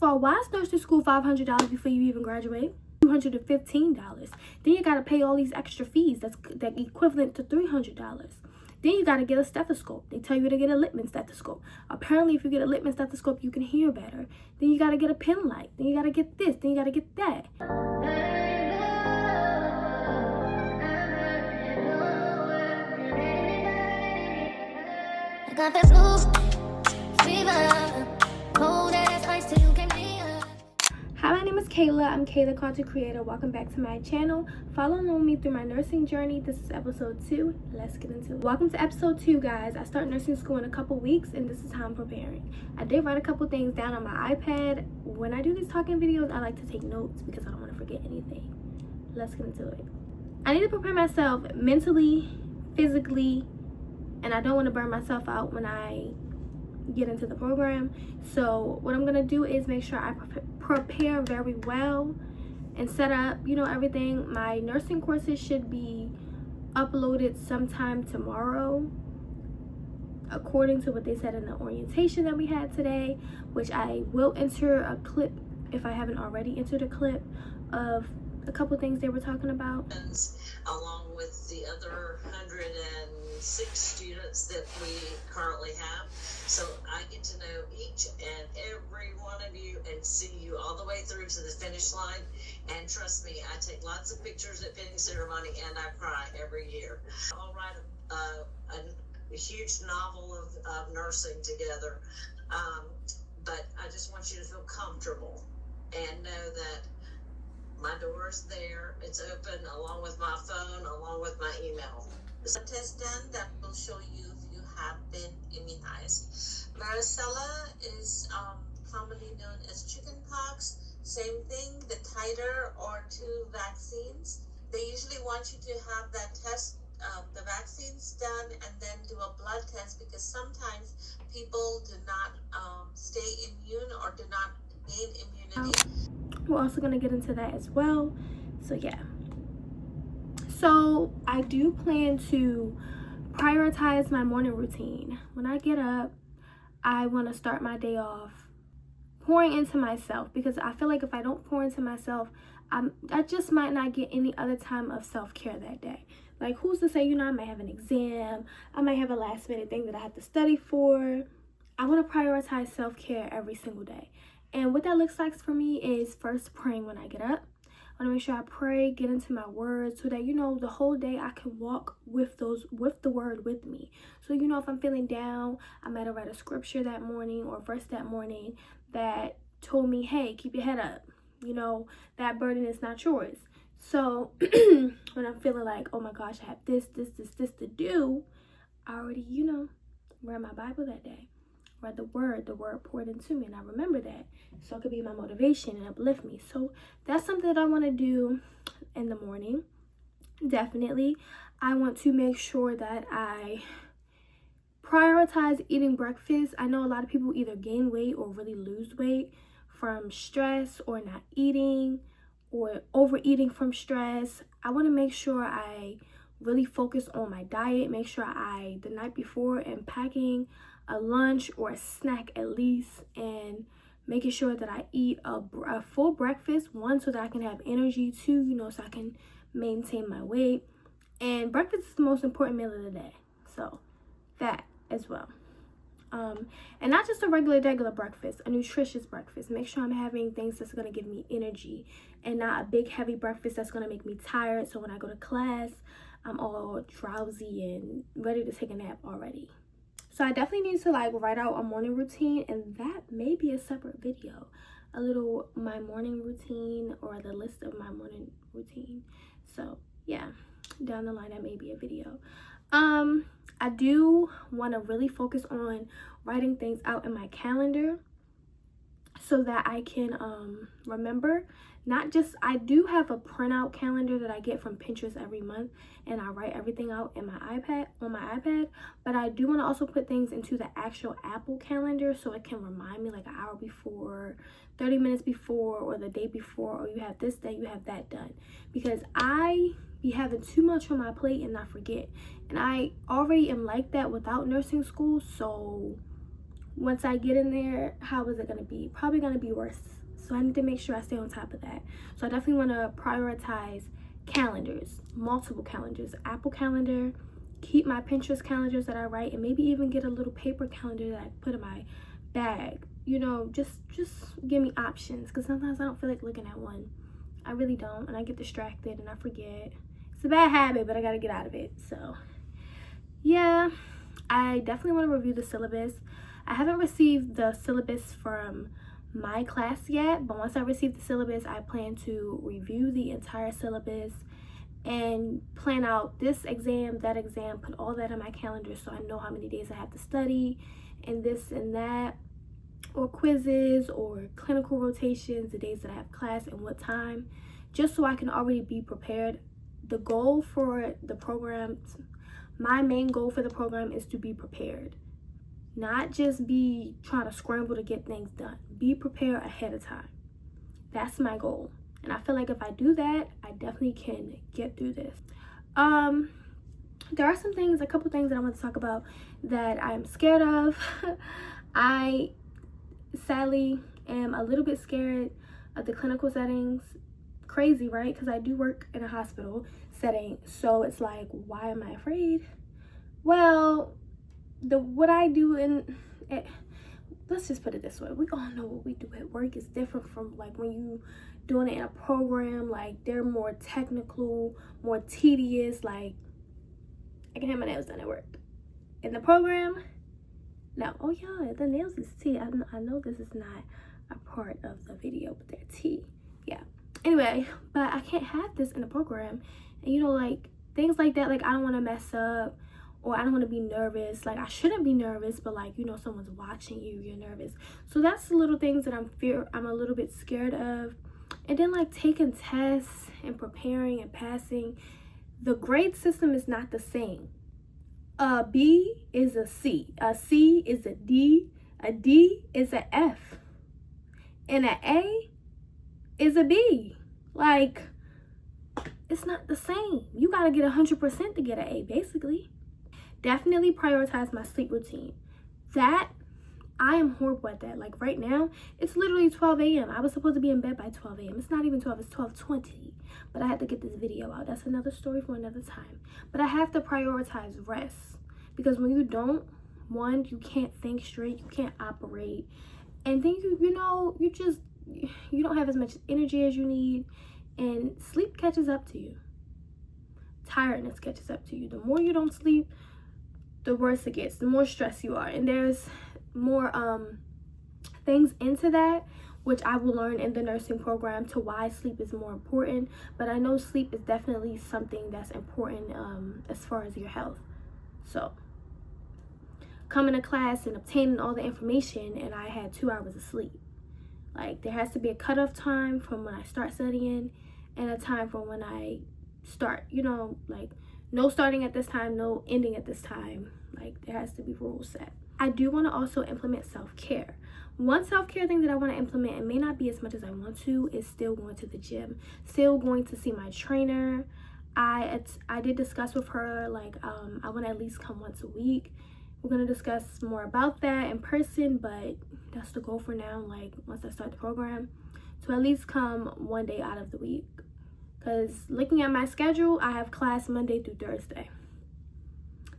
of all, why is nursing school $500 before you even graduate? $215. Then you gotta pay all these extra fees that's equivalent to $300. Then you gotta get a stethoscope. They tell you to get a Littmann stethoscope. Apparently, if you get a Littmann stethoscope, you can hear better. Then you gotta get a pen light. Then you gotta get this. Then you gotta get that. I got that blue fever, cold as ice till you came near. Hi, my name is Kayla. I'm Kayla, content creator. Welcome back to my channel. Follow along me through my nursing journey. This is episode 2. Let's get into it. Welcome to episode 2, guys. I start nursing school in a couple weeks, and this is how I'm preparing. I did write a couple things down on my iPad. When I do these talking videos, I like to take notes because I don't want to forget anything. Let's get into it. I need to prepare myself mentally, physically, and I don't want to burn myself out when I get into the program. So what I'm gonna do is make sure I prepare very well and set up, everything. My nursing courses should be uploaded sometime tomorrow, according to what they said in the orientation that we had today, which I will enter a clip, if I haven't already entered a clip, of a couple things they were talking about. Along with the other 106 students that we currently have. So I get to know each and every one of you and see you all the way through to the finish line. And trust me, I take lots of pictures at fitting ceremony and I cry every year. I'll write a huge novel of nursing together. But I just want you to feel comfortable and know that my door is there. It's open along with my phone, along with my email. The test done that will show you if you have been immunized. Varicella is commonly known as chickenpox. Same thing, the titer or 2 vaccines. They usually want you to have that test, the vaccines done, and then do a blood test because sometimes people do not stay immune or do not gain immunity. We're also going to get into that as well. So yeah. So I do plan to prioritize my morning routine. When I get up, I want to start my day off pouring into myself, because I feel like if I don't pour into myself, I just might not get any other time of self-care that day. Like, who's to say, I might have an exam, I might have a last minute thing that I have to study for. I want to prioritize self-care every single day. And what that looks like for me is first praying when I get up. I want to make sure I pray, get into my word, so that, the whole day I can walk with the word with me. So, if I'm feeling down, I might have read a scripture that morning or verse that morning that told me, hey, keep your head up. That burden is not yours. So when I'm feeling like, oh my gosh, I have this to do, I already, read my Bible that day. Read the word poured into me, and I remember that, so it could be my motivation and uplift me. So that's something that I want to do in the morning. Definitely, I want to make sure that I prioritize eating breakfast. I know a lot of people either gain weight or really lose weight from stress or not eating or overeating from stress. I want to make sure I really focus on my diet, make sure the night before, am packing a lunch or a snack at least, and making sure that I eat a full breakfast, 1, so that I can have energy, 2, so I can maintain my weight. And breakfast is the most important meal of the day, so that as well. And not just a regular breakfast, a nutritious breakfast. Make sure I'm having things that's going to give me energy, and not a big heavy breakfast that's going to make me tired, so when I go to class I'm all drowsy and ready to take a nap already. So I definitely need to write out a morning routine, and that may be a separate video, my morning routine, or the list of my morning routine. So yeah, down the line that may be a video. I do want to really focus on writing things out in my calendar so that I can remember. I do have a printout calendar that I get from Pinterest every month, and I write everything out in on my iPad, but I do want to also put things into the actual Apple calendar so it can remind me like an hour before, 30 minutes before, or the day before, or you have this day, you have that done, because I be having too much on my plate and I forget, and I already am like that without nursing school. So once I get in there, how is it going to be? Probably going to be worse. So I need to make sure I stay on top of that. So I definitely want to prioritize calendars, multiple calendars, Apple Calendar, keep my Pinterest calendars that I write, and maybe even get a little paper calendar that I put in my bag. You know, just give me options, because sometimes I don't feel like looking at one. I really don't, and I get distracted and I forget. It's a bad habit, but I got to get out of it. So yeah, I definitely want to review the syllabus. I haven't received the syllabus from my class yet, but once I receive the syllabus, I plan to review the entire syllabus and plan out this exam, that exam, put all that on my calendar so I know how many days I have to study and this and that, or quizzes or clinical rotations, the days that I have class and what time, just so I can already be prepared. The goal for the program, my main goal for the program is to be prepared. Not just be trying to scramble to get things done. Be prepared ahead of time. That's my goal. And I feel like if I do that, I definitely can get through this. There are some things, a couple things that I want to talk about that I'm scared of. I sadly am a little bit scared of the clinical settings. Crazy, right? Because I do work in a hospital setting. So it's like, why am I afraid? Well, what I do let's just put it this way, we all know what we do at work is different from like when you doing it in a program. Like, they're more technical, more tedious. Like, I can have my nails done at work. In the program, no. Oh yeah, the nails is tea. I know this is not a part of the video, but they're tea. Yeah, anyway, but I can't have this in the program. And you know, like things like that, like I don't want to mess up, or I don't want to be nervous. Like, I shouldn't be nervous, but like, you know, someone's watching you, you're nervous. So that's the little things that I'm a little bit scared of. And then like taking tests and preparing and passing, the grade system is not the same. A B is a C is a D is a F, and an A is a B. Like, it's not the same. You gotta get 100% to get an A, basically. Definitely prioritize my sleep routine. That, I am horrible at that. Like right now, it's literally 12 a.m. I was supposed to be in bed by 12 a.m. It's not even 12, it's 12:20. But I had to get this video out. That's another story for another time. But I have to prioritize rest. Because when you don't, one, you can't think straight, you can't operate. And then you don't have as much energy as you need. And sleep catches up to you. Tiredness catches up to you. The more you don't sleep, the worse it gets, the more stressed you are. And there's more things into that, which I will learn in the nursing program, to why sleep is more important. But I know sleep is definitely something that's important as far as your health. So coming to class and obtaining all the information, and I had 2 hours of sleep. Like, there has to be a cutoff time from when I start studying and a time from when I start, you know, like no starting at this time, no ending at this time. Like, there has to be rules set. I do want to also implement self-care. One self-care thing that I want to implement, and may not be as much as I want to, is still going to the gym, still going to see my trainer. I did discuss with her, like, I want to at least come once a week. We're going to discuss more about that in person, but that's the goal for now. Like, once I start the program, to at least come one day out of the week. Because looking at my schedule, I have class Monday through Thursday.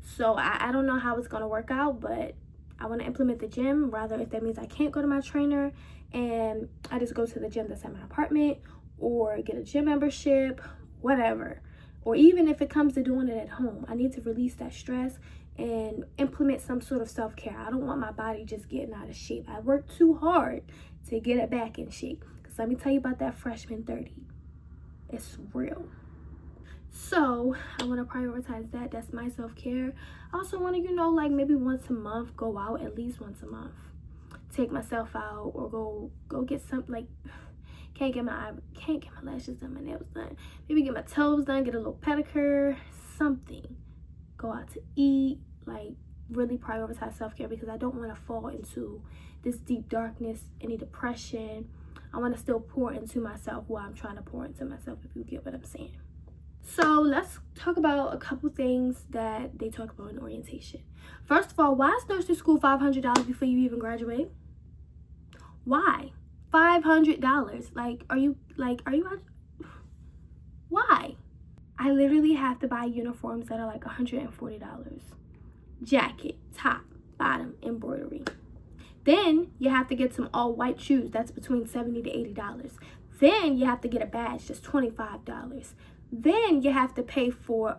So I don't know how it's going to work out, but I want to implement the gym. Rather, if that means I can't go to my trainer and I just go to the gym that's at my apartment, or get a gym membership, whatever. Or even if it comes to doing it at home, I need to release that stress and implement some sort of self-care. I don't want my body just getting out of shape. I work too hard to get it back in shape. Because let me tell you about that freshman 30. It's real. So I want to prioritize that. That's my self-care. I also want to, you know, like maybe once a month, go out at least once a month. Take myself out, or go get some, like, can't get my lashes done, my nails done. Maybe get my toes done, get a little pedicure, something. Go out to eat, like really prioritize self-care, because I don't want to fall into this deep darkness, any depression. I want to still pour into myself while I'm trying to pour into myself, if you get what I'm saying. So let's talk about a couple things that they talk about in orientation. First of all, why is nursing school $500 before you even graduate? Why? $500. Are you why? I literally have to buy uniforms that are like $140. Jacket, top, bottom, embroidery. Then you have to get some all white shoes. That's between $70 to $80. Then you have to get a badge. That's $25. Then you have to pay for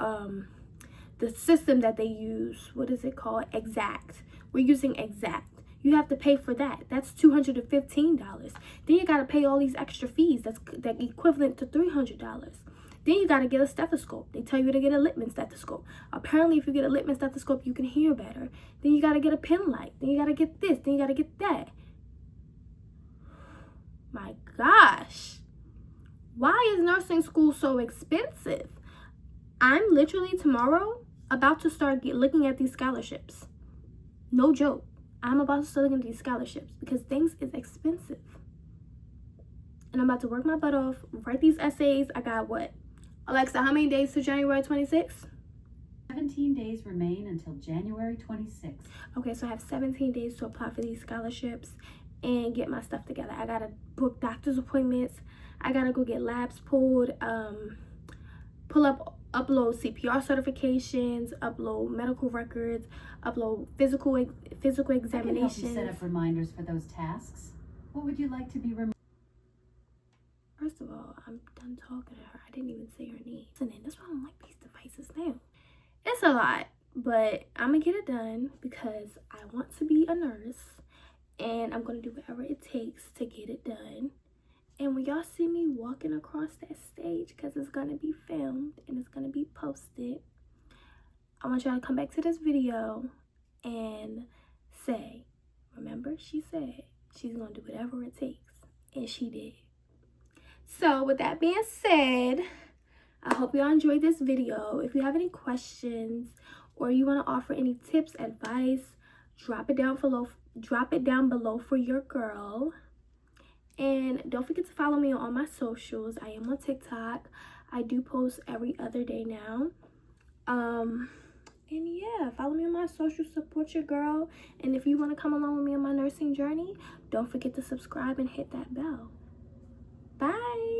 the system that they use. What is it called? Exact. We're using Exact. You have to pay for that. That's $215. Then you got to pay all these extra fees. That's equivalent to $300. Then you got to get a stethoscope. They tell you to get a Littmann stethoscope. Apparently, if you get a Littmann stethoscope, you can hear better. Then you got to get a pen light. Then you got to get this. Then you got to get that. My gosh. Why is nursing school so expensive? I'm literally tomorrow about to start looking at these scholarships. No joke. I'm about to start looking at these scholarships because things is expensive. And I'm about to work my butt off, write these essays. I got what? Alexa, how many days to January 26th? 17 days remain until January 26th. Okay, so I have 17 days to apply for these scholarships and get my stuff together. I gotta book doctor's appointments. I gotta go get labs pulled, upload CPR certifications, upload medical records, upload physical I can help examinations. you set up reminders for those tasks. What would you like to be reminded? First of all, I'm done talking to her. I didn't even say her name. And then that's why I don't like these devices now. It's a lot, but I'm gonna get it done because I want to be a nurse and I'm gonna do whatever it takes to get it done. And when y'all see me walking across that stage, because it's gonna be filmed and it's gonna be posted, I want y'all to come back to this video and say, remember, she said she's gonna do whatever it takes, and she did. So with that being said, I hope y'all enjoyed this video. If you have any questions or you want to offer any tips, advice, drop it down below for your girl. And don't forget to follow me on all my socials. I am on TikTok. I do post every other day now. And yeah, follow me on my socials, support your girl. And if you want to come along with me on my nursing journey, don't forget to subscribe and hit that bell. Bye.